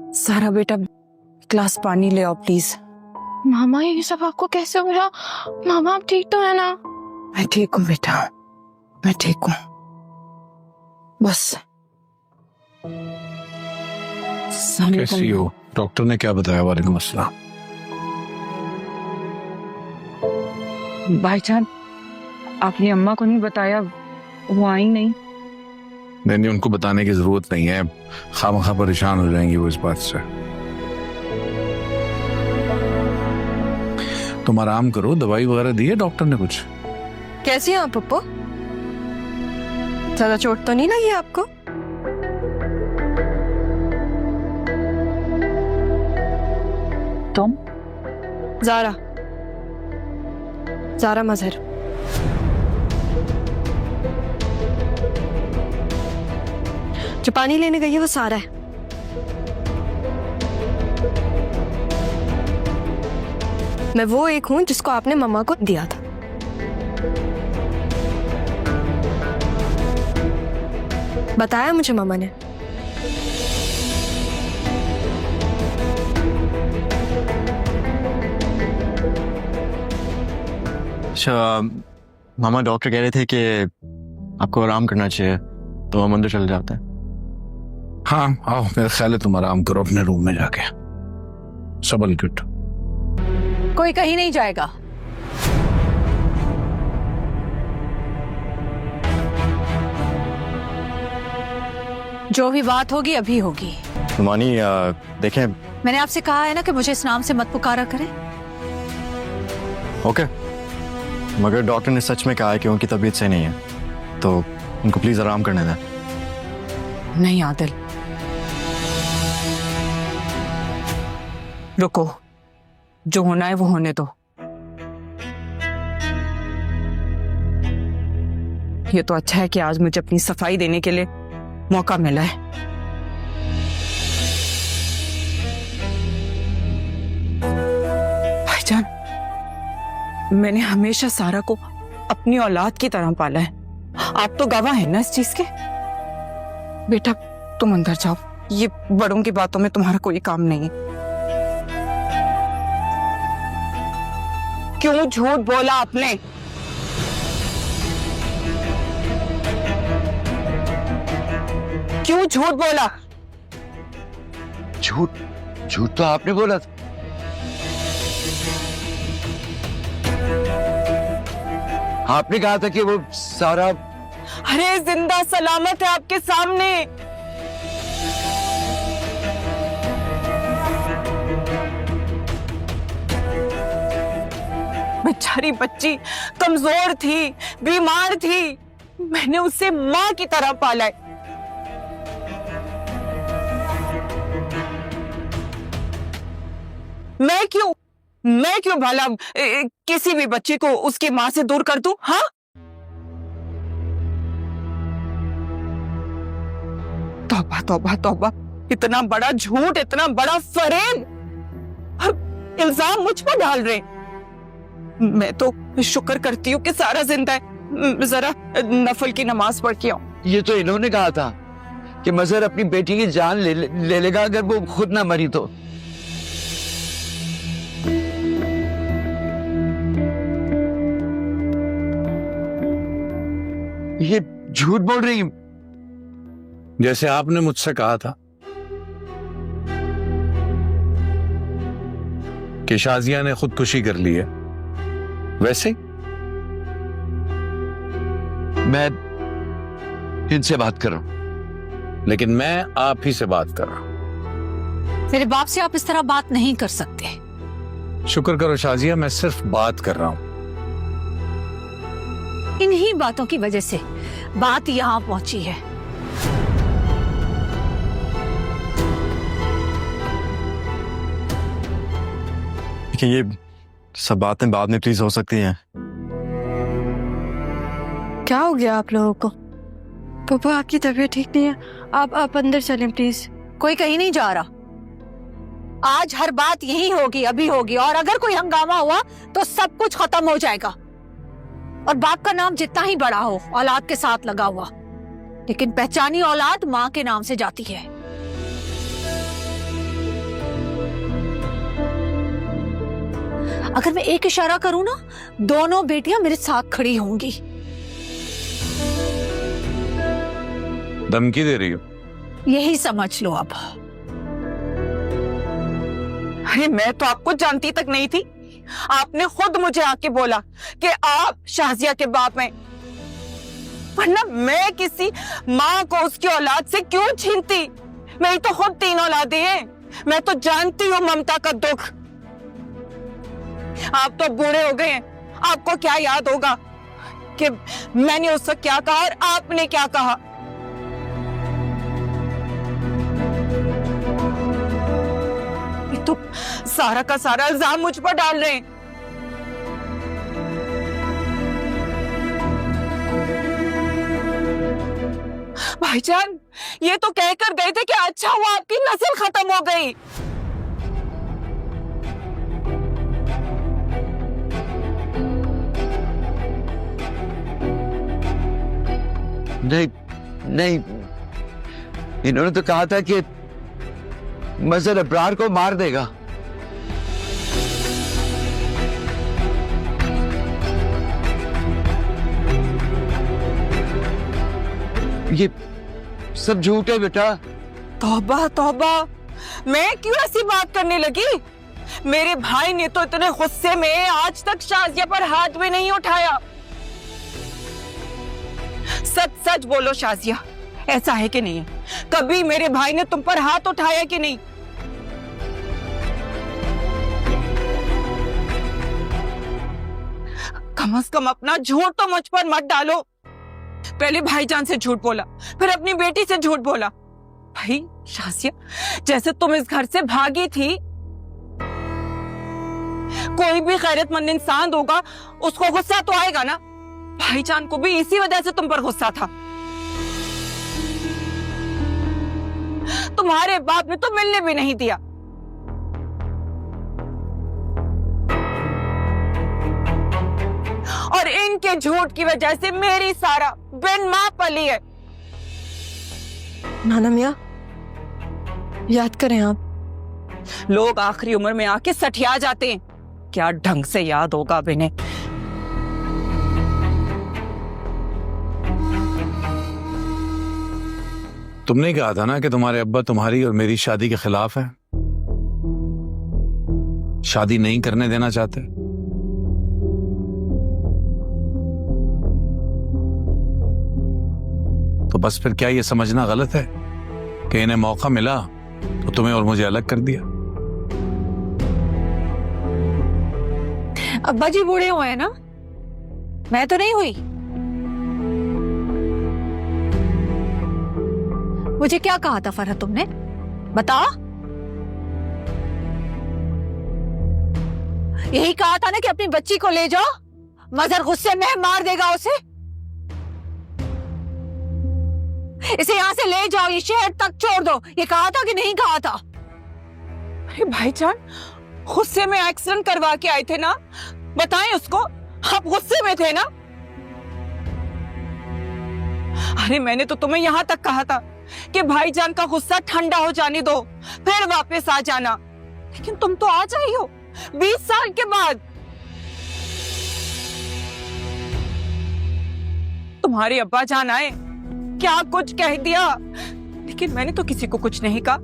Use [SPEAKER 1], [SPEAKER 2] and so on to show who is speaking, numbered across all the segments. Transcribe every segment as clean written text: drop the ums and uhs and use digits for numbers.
[SPEAKER 1] सारा बेटा ग्लास पानी ले आओ प्लीज।
[SPEAKER 2] मामा ये सब आपको कैसे हो रहा? मामा आप ठीक तो है ना?
[SPEAKER 1] मैं ठीक हूँ बेटा, मैं ठीक हूँ। बस
[SPEAKER 3] कैसी हो? डॉक्टर ने क्या बताया? वालेकुम अस्सलाम।
[SPEAKER 1] भाईजान आपने अम्मा को नहीं बताया? वो आई नहीं?
[SPEAKER 3] नहीं, उनको बताने की जरूरत नहीं है, खामखा परेशान हो जाएंगी वो इस बात से। तुम आराम करो, दवाई वगैरह दी है डॉक्टर ने कुछ?
[SPEAKER 4] कैसी हैं आप पप्पू? ज्यादा चोट तो नहीं लगी आपको?
[SPEAKER 1] तुम?
[SPEAKER 4] ज़ारा मजहर। जो पानी लेने गई है वो सारा है। मैं वो एक हूं जिसको आपने मम्मा को दिया था। बताया मुझे मम्मा ने।
[SPEAKER 5] अच्छा मामा, डॉक्टर कह रहे थे कि आपको आराम करना चाहिए, तो हम अंदर चले जाते हैं।
[SPEAKER 3] हाँ आओ, मेरा ख्याल है तुम आराम करो अपने रूम में जाके। सबल गुड।
[SPEAKER 6] कोई कहीं नहीं जाएगा। जो भी बात होगी अभी होगी।
[SPEAKER 5] मानी देखें,
[SPEAKER 6] मैंने आपसे कहा है ना कि मुझे इस नाम से मत पुकारा करें।
[SPEAKER 5] ओके, मगर डॉक्टर ने सच में कहा है कि उनकी तबीयत सही नहीं है, तो उनको प्लीज आराम करने दें।
[SPEAKER 1] नहीं आदिल, रुको, जो होना है वो होने दो। ये तो अच्छा है कि आज मुझे अपनी सफाई देने के लिए मौका मिला है। भाईजान, मैंने हमेशा सारा को अपनी औलाद की तरह पाला है। आप तो गवाह हैं ना इस चीज के। बेटा तुम अंदर जाओ, ये बड़ों की बातों में तुम्हारा कोई काम नहीं है। क्यों झूठ बोला आपने? क्यों झूठ बोला?
[SPEAKER 7] झूठ तो आपने बोला था। आपने कहा था कि वो सारा।
[SPEAKER 1] अरे जिंदा सलामत है आपके सामने। बेचारी बच्ची कमजोर थी, बीमार थी, मैंने उसे मां की तरह पाला है। मैं क्यों भला किसी भी बच्चे को उसकी मां से दूर कर दूं? हाँ, तौबा तौबा तौबा, इतना बड़ा झूठ, इतना बड़ा फरेब, इल्जाम मुझ पर डाल रहे। मैं तो शुक्र करती हूँ कि सारा जिंदा है। जरा नफल की नमाज पढ़ के आओ।
[SPEAKER 7] ये तो इन्होंने कहा था कि मजहर अपनी बेटी की जान ले लेगा अगर वो खुद ना मरी तो। ये झूठ बोल रही है।
[SPEAKER 3] जैसे आपने मुझसे कहा था कि शाजिया ने खुदकुशी कर ली है, वैसे
[SPEAKER 7] मैं इनसे बात कर रहा हूं।
[SPEAKER 3] लेकिन मैं आप ही से बात कर रहा हूं।
[SPEAKER 6] मेरे बाप से आप इस तरह बात नहीं कर सकते।
[SPEAKER 3] शुक्र करो शाजिया, मैं सिर्फ बात कर रहा हूं।
[SPEAKER 6] इन्हीं बातों की वजह से बात यहां पहुंची है।
[SPEAKER 5] देखिए, ये सब बातें बाद में प्लीज हो सकती हैं।
[SPEAKER 4] क्या हो गया आप लोगों को? पापा आपकी तबीयत ठीक नहीं है, आप अंदर चलें प्लीज।
[SPEAKER 6] कोई कहीं नहीं जा रहा। आज हर बात यही होगी, अभी होगी, और अगर कोई हंगामा हुआ तो सब कुछ खत्म हो जाएगा। और बाप का नाम जितना ही बड़ा हो, औलाद के साथ लगा हुआ, लेकिन पहचानी औलाद माँ के नाम से जाती है। अगर मैं एक इशारा करूं ना, दोनों बेटियां मेरे साथ खड़ी होंगी।
[SPEAKER 3] धमकी दे रही हो?
[SPEAKER 6] यही समझ लो अब।
[SPEAKER 1] अरे मैं तो आपको जानती तक नहीं थी। आपने खुद मुझे आके बोला कि आप शाजिया के बाप हैं, वरना मैं किसी माँ को उसकी औलाद से क्यों छीनती? मेरी तो खुद 3 औलादें हैं। मैं तो जानती हूँ ममता का दुख। आप तो बूढ़े हो गए हैं, आपको क्या याद होगा कि मैंने उससे क्या कहा और आपने क्या कहा? ये तो सारा का सारा इल्जाम मुझ पर डाल रहे हैं। भाईजान, ये तो कहकर गए थे कि अच्छा हुआ आपकी नस्ल खत्म हो गई।
[SPEAKER 7] नहीं नहीं, इन्होंने तो कहा था कि मजहर अब्रार को मार देगा। ये सब झूठ है बेटा।
[SPEAKER 1] तौबा तौबा, मैं क्यों ऐसी बात करने लगी? मेरे भाई ने तो इतने गुस्से में आज तक शाजिया पर हाथ भी नहीं उठाया। सच सच बोलो शाजिया, ऐसा है कि नहीं है? कभी मेरे भाई ने तुम पर हाथ उठाया कि नहीं? कम से कम अपना झूठ तो मुझ पर मत डालो। पहले भाईजान से झूठ बोला, फिर अपनी बेटी से झूठ बोला। भाई शाजिया, जैसे तुम इस घर से भागी थी, कोई भी गैरतमंद इंसान होगा उसको गुस्सा तो आएगा ना। भाईजान को भी इसी वजह से तुम पर गुस्सा था। तुम्हारे बाप ने तो मिलने भी नहीं दिया। और इनके झूठ की वजह से मेरी सारा बिन मां पली है।
[SPEAKER 4] नाना मियाँ, याद करें आप।
[SPEAKER 1] लोग आखिरी उम्र में आके सठिया जाते हैं, क्या ढंग से याद होगा अब इन्हें।
[SPEAKER 3] तुमने कहा था ना कि तुम्हारे अब्बा तुम्हारी और मेरी शादी के खिलाफ है, शादी नहीं करने देना चाहते। तो बस फिर क्या ये समझना गलत है कि इन्हें मौका मिला तो तुम्हें और मुझे अलग कर दिया?
[SPEAKER 6] अब्बा जी बूढ़े हुए हैं ना, मैं तो नहीं हुई। मुझे क्या कहा था फरहत तुमने, बताओ? यही कहा था ना कि अपनी बच्ची को ले जाओ, मजहर गुस्से में मार देगा उसे। इसे यहां से ले जाओ, ये शहर तक छोड़ दो, ये कहा था कि नहीं कहा था?
[SPEAKER 1] अरे भाईजान, गुस्से में एक्सीडेंट करवा के आए थे ना, बताएं उसको। आप गुस्से में थे ना? अरे मैंने तो तुम्हें यहां तक कहा था कि भाईजान का गुस्सा ठंडा हो जाने दो, फिर वापस आ जाना, लेकिन तुम तो आ जाई हो 20 साल के बाद। तुम्हारे अब्बा जान आए, क्या कुछ कह दिया, लेकिन मैंने तो किसी को कुछ नहीं कहा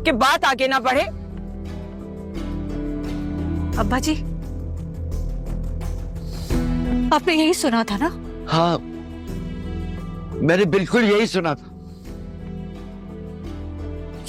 [SPEAKER 1] कि बात आगे ना बढ़े।
[SPEAKER 6] अब्बा जी, आपने यही सुना था ना?
[SPEAKER 7] हाँ, मैंने बिल्कुल यही सुना था।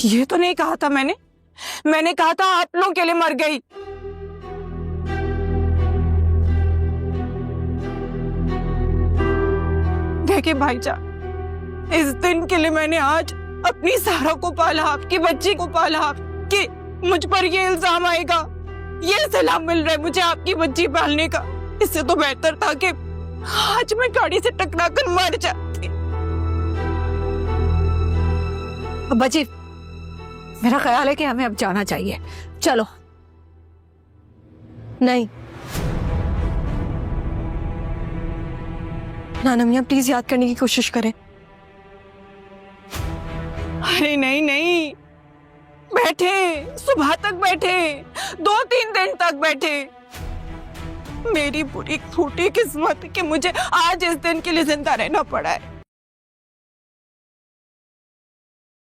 [SPEAKER 1] ये तो नहीं कहा था मैंने। मैंने कहा था आप लोगों के लिए मर गई। देखिए भाईजान, इस दिन के लिए मैंने आज अपनी सारा को पाला, आपकी बच्ची को पाला, कि मुझ पर ये इल्जाम आएगा, ये सलाह मिल रहा है मुझे आपकी बच्ची पालने का। इससे तो बेहतर था कि आज मैं गाड़ी से टकरा कर मर जाती।
[SPEAKER 6] अब्बा जी, मेरा ख्याल है कि हमें अब जाना चाहिए, चलो।
[SPEAKER 4] नहीं नाना मियाँ, प्लीज याद करने की कोशिश करें।
[SPEAKER 1] अरे नहीं नहीं, बैठे, सुबह तक बैठे, 2-3 दिन तक बैठे, मेरी बुरी फूटी किस्मत कि मुझे आज इस दिन के लिए जिंदा रहना पड़ा है।